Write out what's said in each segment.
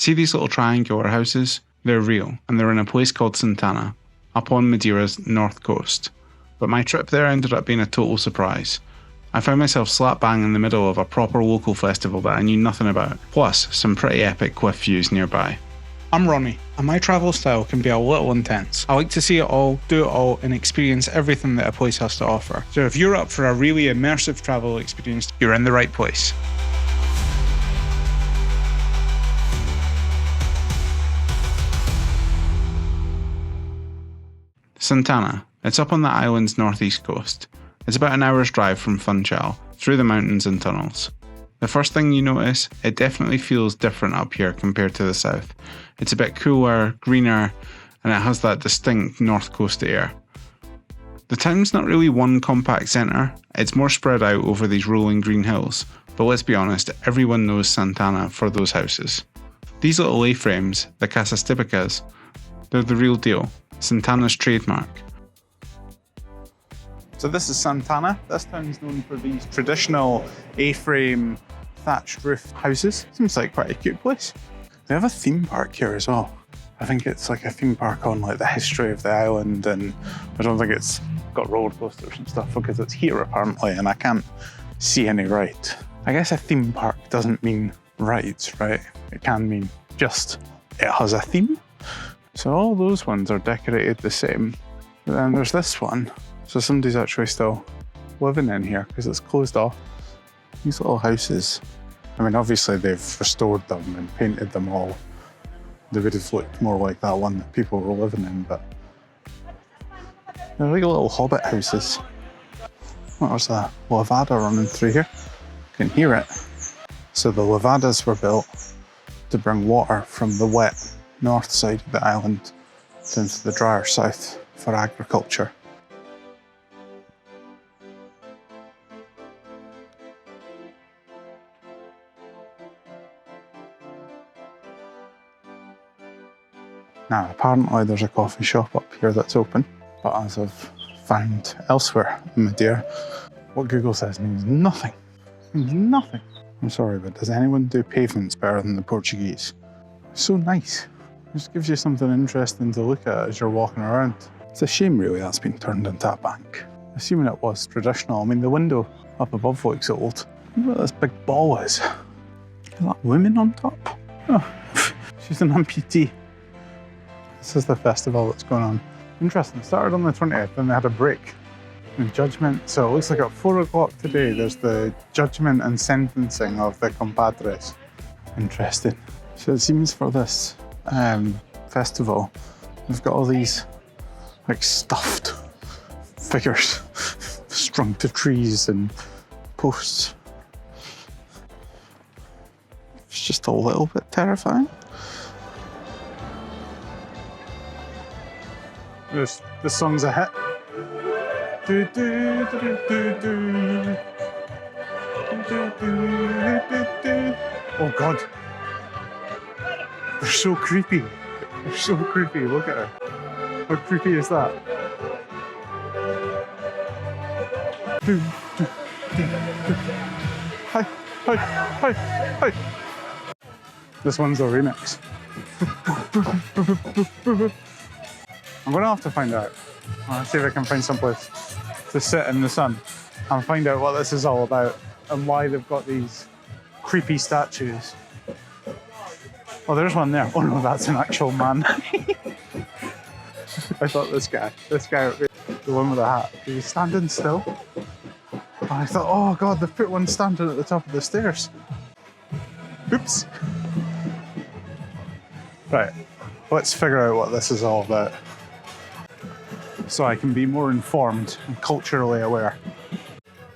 See these little triangular houses? They're real, and they're in a place called Santana, up on Madeira's north coast. But my trip there ended up being a total surprise. I found myself slap bang in the middle of a proper local festival that I knew nothing about, plus some pretty epic cliff views nearby. I'm Ronnie, and my travel style can be a little intense. I like to see it all, do it all, and experience everything that a place has to offer. So if you're up for a really immersive travel experience, you're in the right place. Santana. It's up on the island's northeast coast. It's about an hour's drive from Funchal, through the mountains and tunnels. The first thing you notice, it definitely feels different up here compared to the south. It's a bit cooler, greener, and it has that distinct north coast air. The town's not really one compact centre, it's more spread out over these rolling green hills, but let's be honest, everyone knows Santana for those houses. These little A-frames, the Casas Típicas, they're the real deal. Santana's trademark. So this is Santana. This town is known for these traditional A-frame thatched roof houses. Seems like quite a cute place. They have a theme park here as well. I think it's like a theme park on like the history of the island, and I don't think it's got roller coasters and stuff because it's here apparently and I can't see any ride. I guess a theme park doesn't mean rides, right? It can mean just it has a theme. So all those ones are decorated the same. But then there's this one. So somebody's actually still living in here because it's closed off. These little houses. I mean, obviously they've restored them and painted them all. They would have looked more like that one that people were living in, but they're like little hobbit houses. Oh, there's a lavada running through here. You can hear it. So the lavadas were built to bring water from the wet north side of the island down to the drier south for agriculture. Now, apparently there's a coffee shop up here that's open, but as I've found elsewhere in Madeira, what Google says means nothing. It means nothing. I'm sorry, but does anyone do pavements better than the Portuguese? It's so nice. It just gives you something interesting to look at as you're walking around. It's a shame really that's been turned into a bank. Assuming it was traditional. I mean, the window up above looks old. Look what this big ball is. Is that woman on top? Oh, she's an amputee. This is the festival that's going on. Interesting, it started on the 20th and they had a break in judgment. So it looks like at 4 o'clock today, there's the judgment and sentencing of the compadres. Interesting. So it seems for this festival, they've got all these like stuffed figures strung to trees and posts. It's just a little bit terrifying. This song's a hit. Do, do, do, do, do, do. Do, do, do, do, do. Oh God. They're so creepy. They're so creepy. Look at her. How creepy is that? Do, do, do, do. Hi, hi, hi, hi. This one's a remix. I'm gonna have to find out. I'll see if I can find someplace to sit in the sun and find out what this is all about and why they've got these creepy statues. Oh, there's one there. Oh no, that's an actual man. I thought this guy, the one with the hat, he was standing still. And I thought, oh God, they've put one standing at the top of the stairs. Oops. Right, let's figure out what this is all about, so I can be more informed and culturally aware.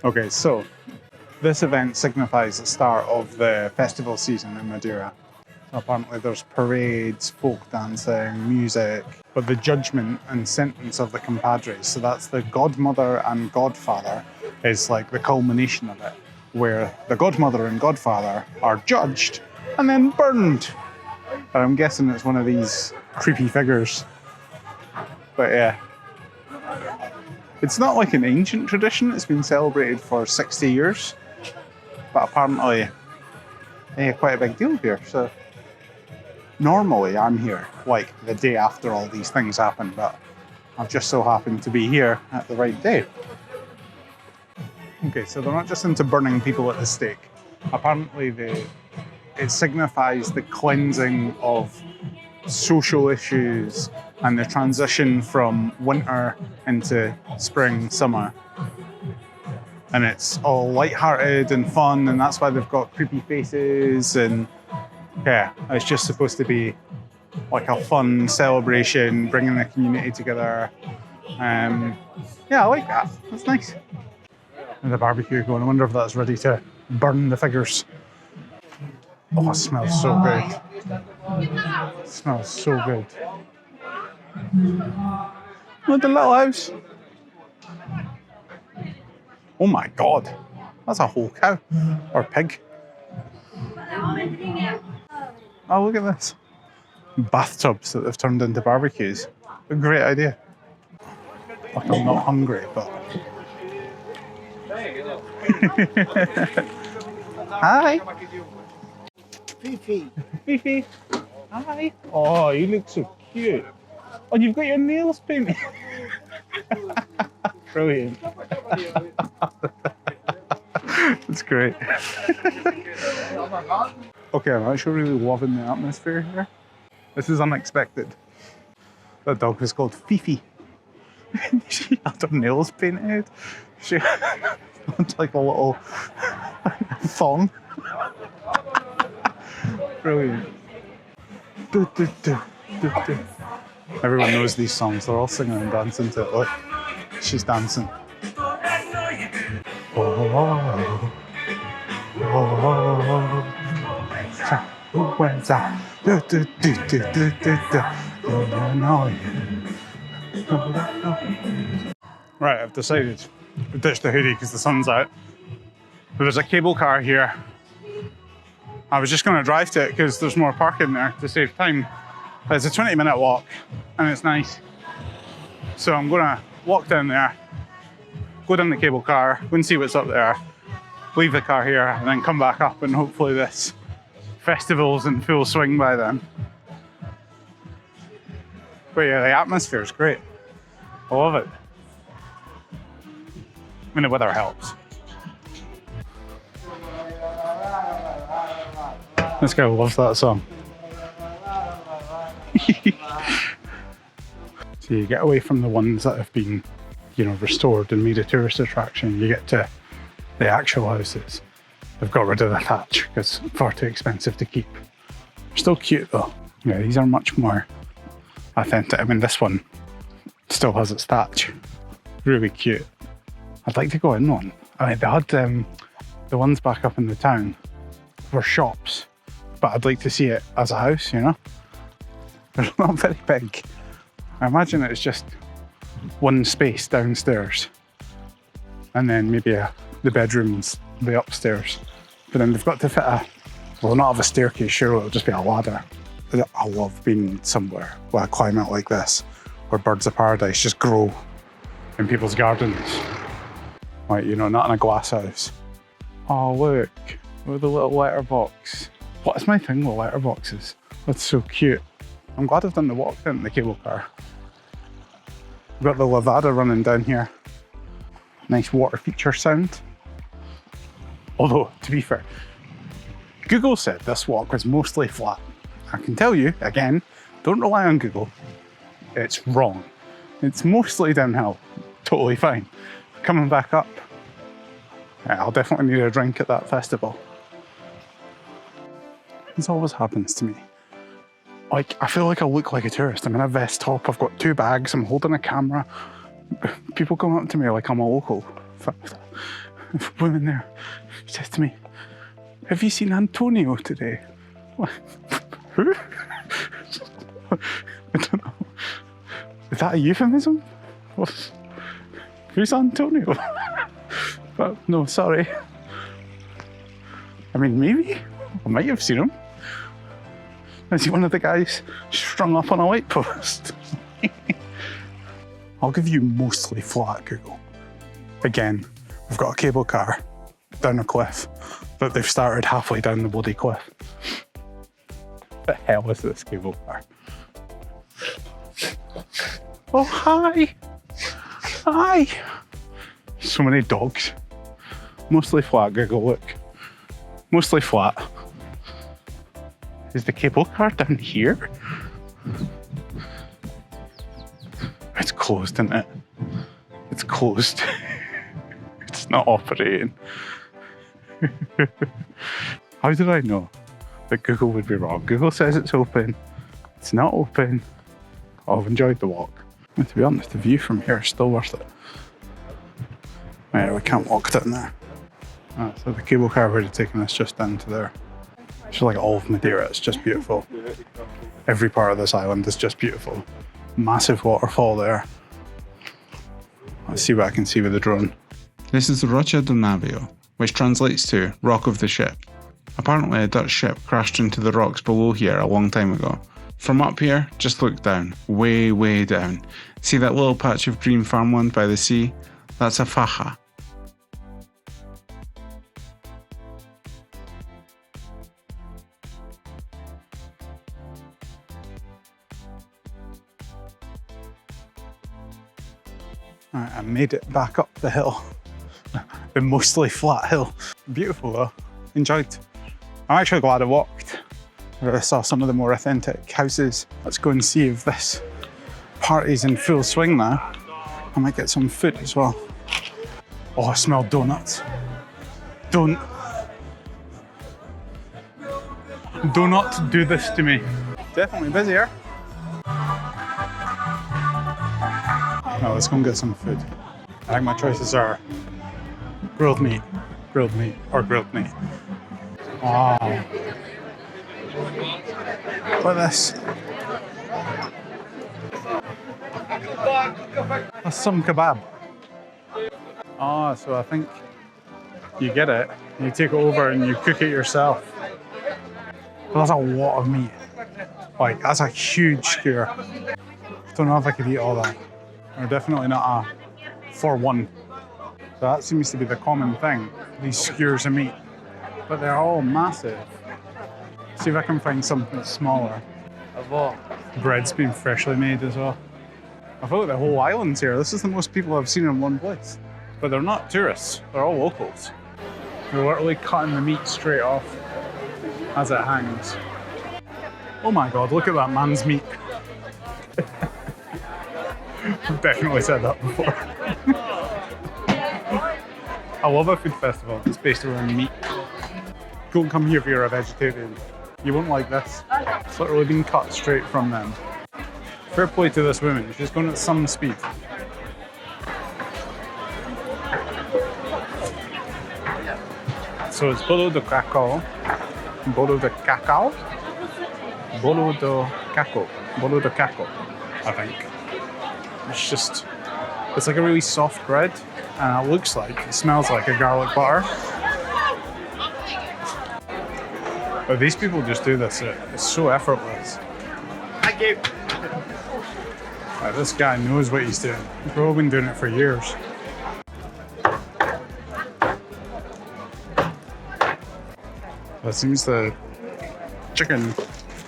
Okay, so this event signifies the start of the festival season in Madeira. Apparently there's parades, folk dancing, music, but the judgment and sentence of the compadres, so that's the godmother and godfather, is like the culmination of it, where the godmother and godfather are judged and then burned. And I'm guessing it's one of these creepy figures. But yeah. It's not like an ancient tradition, it's been celebrated for 60 years. But apparently, yeah, quite a big deal here, so Normally I'm here like the day after all these things happen, but I've just so happened to be here at the right day. Okay, so they're not just into burning people at the stake. Apparently it signifies the cleansing of social issues and the transition from winter into spring, summer. And it's all light-hearted and fun, and that's why they've got creepy faces, and yeah, it's just supposed to be like a fun celebration, bringing the community together. Yeah, I like that. That's nice. And the barbecue going, I wonder if that's ready to burn the figures. Oh, it smells so good. It smells so good. Look at the little house. Oh my God, that's a whole cow or pig. Oh, look at this. Bathtubs that they've turned into barbecues. A great idea. Like, I'm not hungry, but... Hi. Fifi. Fifi. Hi. Oh, you look so cute. Oh, you've got your nails painted. Brilliant. That's great. Okay, I'm actually really loving the atmosphere here. This is unexpected. That dog was called Fifi. She had her nails painted. She looked like a little thong. Brilliant. Do, do, do, do, do. Everyone knows these songs. They're all singing and dancing to it. Look, she's dancing. Oh, right, I've decided to ditch the hoodie because the sun's out. But there's a cable car here. I was just going to drive to it because there's more parking there to save time. But it's a 20-minute walk and it's nice. So I'm going to walk down there, go down the cable car, go and see what's up there, leave the car here and then come back up, and hopefully this festival's in full swing by then. But yeah, the atmosphere is great. I love it. I mean, the weather helps. This guy loves that song. So you get away from the ones that have been, you know, restored and made a tourist attraction. You get to the actual houses. They've got rid of the thatch because it's far too expensive to keep. They're still cute though. Yeah, these are much more authentic. I mean, this one still has its thatch. Really cute. I'd like to go in one. I mean, they had the ones back up in the town were shops, but I'd like to see it as a house, you know? They're not very big. I imagine it's just one space downstairs and then maybe the bedrooms, the upstairs. But then they've got to fit well, not have a staircase, sure, it'll just be a ladder. I love being somewhere with a climate like this, where birds of paradise just grow in people's gardens. Like, you know, not in a glass house. Oh, look, with the little letterbox. What is my thing with letterboxes? That's so cute. I'm glad I've done the walk down in the cable car. We've got the lavada running down here. Nice water feature sound. Although, to be fair, Google said this walk was mostly flat. I can tell you, again, don't rely on Google. It's wrong. It's mostly downhill. Totally fine. Coming back up. Yeah, I'll definitely need a drink at that festival. This always happens to me. Like, I feel like I look like a tourist. I'm in a vest top, I've got 2 bags, I'm holding a camera. People come up to me like I'm a local. Women there says to me, "Have you seen Antonio today?" What? Who? I don't know. Is that a euphemism? Who's Antonio? But no, sorry. I mean, maybe. I might have seen him. Is he one of the guys strung up on a light post? I'll give you mostly flat, Google. Again, we've got a cable car down a cliff, but they've started halfway down the bloody cliff. The hell is this cable car? Oh, hi! Hi! So many dogs. Mostly flat, Google, look. Mostly flat. Is the cable car down here? It's closed, isn't it? It's closed. It's not operating. How did I know that Google would be wrong? Google says it's open. It's not open. Oh, I've enjoyed the walk. And to be honest, the view from here is still worth it. Right, we can't walk down there. So the cable car would have taken us just down to there. It's like all of Madeira, it's just beautiful. Every part of this island is just beautiful. Massive waterfall there. Let's see what I can see with the drone. This is the Rocha do Navio, which translates to Rock of the Ship. Apparently a Dutch ship crashed into the rocks below here a long time ago. From up here, just look down, way, way down. See that little patch of green farmland by the sea? That's a faja. Alright, I made it back up the hill. The mostly flat hill. Beautiful though, enjoyed. I'm actually glad I walked. I saw some of the more authentic houses. Let's go and see if this party's in full swing now. I might get some food as well. Oh, I smell donuts. Do not do this to me. Definitely busier. Now let's go and get some food. I think my choices are grilled meat, or grilled meat. Wow. Look at this. That's some kebab. Oh, so I think you get it, you take it over and you cook it yourself. But that's a lot of meat. Like, that's a huge skewer. Don't know if I could eat all that. They're definitely not a for one. So that seems to be the common thing, these skewers of meat. But they're all massive. See if I can find something smaller. Bread's been freshly made as well. I feel like the whole island's here. This is the most people I've seen in one place. But they're not tourists, they're all locals. They're literally cutting the meat straight off as it hangs. Oh my God, look at that man's meat. I've definitely said that before. I love a food festival that's based around meat. Don't come here if you're a vegetarian. You won't like this. It's literally been cut straight from them. Fair play to this woman, she's going at some speed. So it's bolo de cacao, bolo de cacao, bolo de caco, bolo de caco, I think. It's like a really soft bread, and it smells like a garlic butter. But these people just do this, it's so effortless. Thank you. Like, this guy knows what he's doing. He's probably been doing it for years. It seems the chicken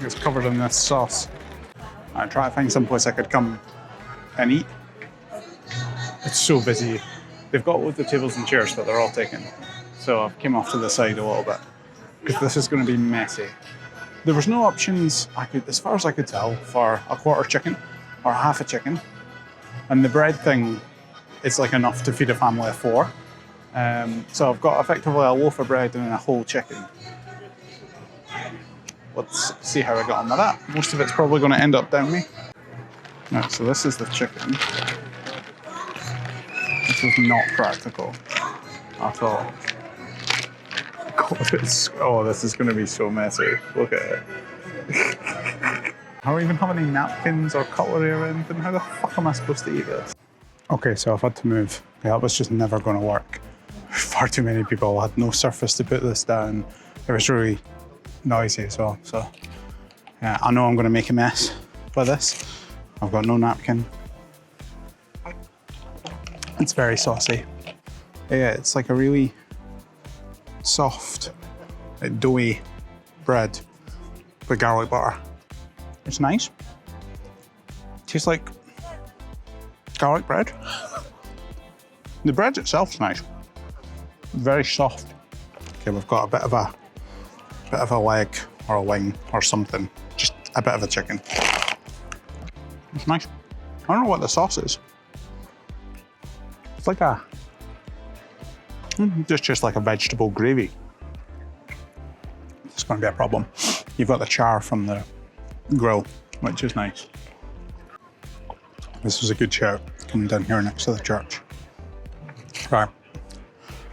is covered in this sauce. I try to find some place I could come and eat. It's so busy. They've got loads of tables and chairs, but they're all taken. So I've came off to the side a little bit because this is going to be messy. There was no options, as far as I could tell, for a quarter chicken or half a chicken. And the bread thing is like enough to feed a family of 4. So I've got effectively a loaf of bread and a whole chicken. Let's see how I got on with that. Most of it's probably going to end up down me. Right, so this is the chicken. This is not practical at all. God, this is going to be so messy. Look at it. I don't even have any napkins or cutlery or anything. How the fuck am I supposed to eat this? Okay, so I've had to move. That was just never going to work. Far too many people. I had no surface to put this down. It was really noisy as well. So yeah, I know I'm going to make a mess with this. I've got no napkin. It's very saucy. Yeah, it's like a really soft, doughy bread. with garlic butter. It's nice. Tastes like garlic bread. The bread itself's nice. Very soft. Okay, we've got a bit of a leg or a wing or something. Just a bit of a chicken. It's nice. I don't know what the sauce is. It's like just like a vegetable gravy. It's going to be a problem. You've got the char from the grill, which is nice. This was a good shout, coming down here next to the church. Right,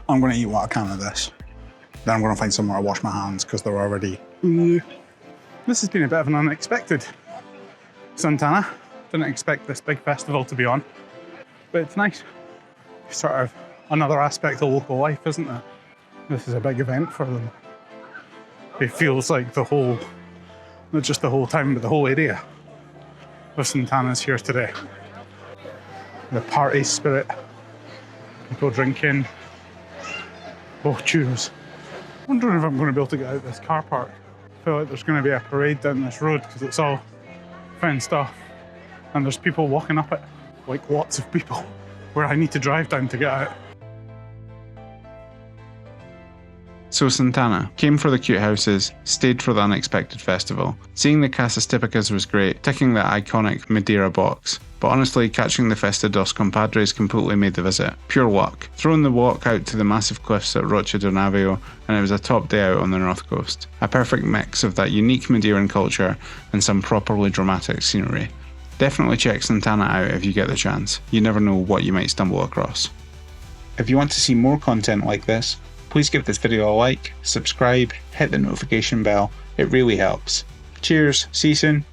I'm going to eat what I can of this. Then I'm going to find somewhere to wash my hands because they're already... This has been a bit of an unexpected Santana. Didn't expect this big festival to be on, but it's nice. Sort of another aspect of local life, isn't it? This is a big event for them. It feels like the whole, not just the whole town, but the whole area of Santana's here today. The party spirit, people drinking, churros. I'm wondering if I'm going to be able to get out of this car park. I feel like there's going to be a parade down this road because it's all fenced off and there's people walking up it, like lots of people, where I need to drive down to get out. So Santana, came for the cute houses, stayed for the unexpected festival. Seeing the Casas Típicas was great, ticking the iconic Madeira box. But honestly, catching the Festa dos Compadres completely made the visit. Pure luck. Throwing the walk out to the massive cliffs at Rocha do Navio, and it was a top day out on the north coast. A perfect mix of that unique Madeiran culture and some properly dramatic scenery. Definitely check Santana out if you get the chance. You never know what you might stumble across. If you want to see more content like this, please give this video a like, subscribe, hit the notification bell. It really helps. Cheers, see you soon.